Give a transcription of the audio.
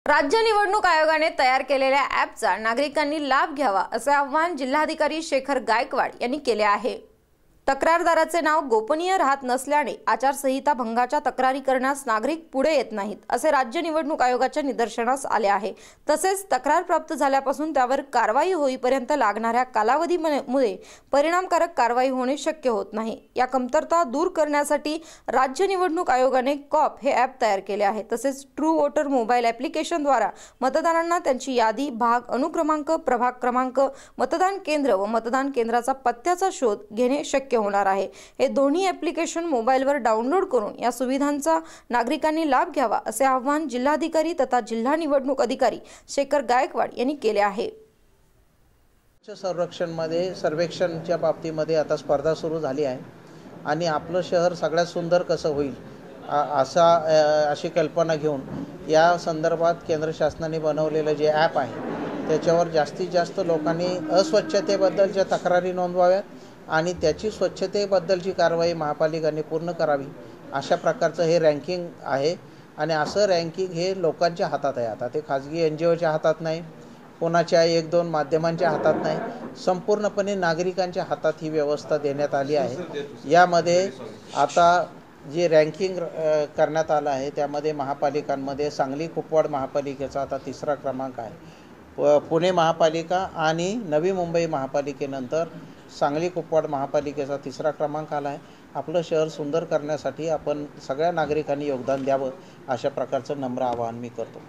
राज्य निवडणूक आयोगाने तयार केलेल्या ॲपचा नागरिकांनी लाभ घ्यावा असे आवाहन जिल्हाधिकारी शेखर गायकवाड यांनी केले आहे। तक्रारदाराचे नाव गोपनीय राहत नसल्याने आचारसंहिता भंगाच्या तक्रारी करण्यास नागरिक पुढे येत नाहीत असे राज्य निवडणूक आयोगाच्या निदर्शनास आले आहे। तसेच तक्रार प्राप्त झाल्यापासून त्यावर कारवाई होईपर्यंत लागणाऱ्या कालावधीमुळे परिणामकारक कारवाई होणे शक्य होत नाही। या कमतरता दूर करण्यासाठी राज्य निवडणूक आयोगाने कॉप हे ॲप तयार केले आहे। तसेच ट्रू वोटर मोबाईल ॲप्लिकेशनद्वारा मतदारांना त्यांची यादी, भाग, अनुक्रमांक, प्रभाग क्रमांक, मतदान केंद्र व मतदान केंद्राचा पत्त्याचा शोध घेणे शक्य होणार आहे। हे दोन्ही ॲप्लिकेशन मोबाईलवर डाउनलोड करून या सुविधांचा नागरिकांनी लाभ घ्यावा असे आवाहन जिल्हाधिकारी तथा जिल्हा निवडणूक अधिकारी शेखर गायकवाड यांनी केले आहे। संरक्षणमध्ये सर्वेक्षणच्या बाबतीमध्ये आता स्पर्धा सुरू झाली आहे आणि आपलं शहर सगळ्यात सुंदर कसं होईल अशी कल्पना घेऊन या संदर्भात केंद्र शासनाने बनवलेलं जे ॲप आहे त्याच्यावर जास्तीत जास्त लोकांनी अस्वच्छतेबद्दलच्या तक्रारी नोंदवाव्यात आणि त्याची स्वच्छतेबद्दलची कारवाई महापालिकांनी पूर्ण करावी अशा प्रकारचं हे रँकिंग आहे। आणि असं रँकिंग हे लोकांच्या हातात आहे। आता ते खाजगी NGOच्या हातात नाही, कोणाच्या एक दोन माध्यमांच्या हातात नाही, संपूर्णपणे नागरिकांच्या हातात ही व्यवस्था देण्यात आली आहे। यामध्ये आता जे रँकिंग करण्यात आलं आहे त्यामध्ये महापालिकांमध्ये सांगली कुपवाड महापालिकेचा आता 3रा क्रमांक आहे। पुणे महापालिका आणि नवी मुंबई महापालिकेनंतर सांगली कुपवाड महापालिकेचा 3रा क्रमांक आला आहे। आपलं शहर सुंदर करण्यासाठी आपण सगळ्या नागरिकांनी योगदान द्यावं अशा प्रकारचं नम्र आवाहन मी करतो।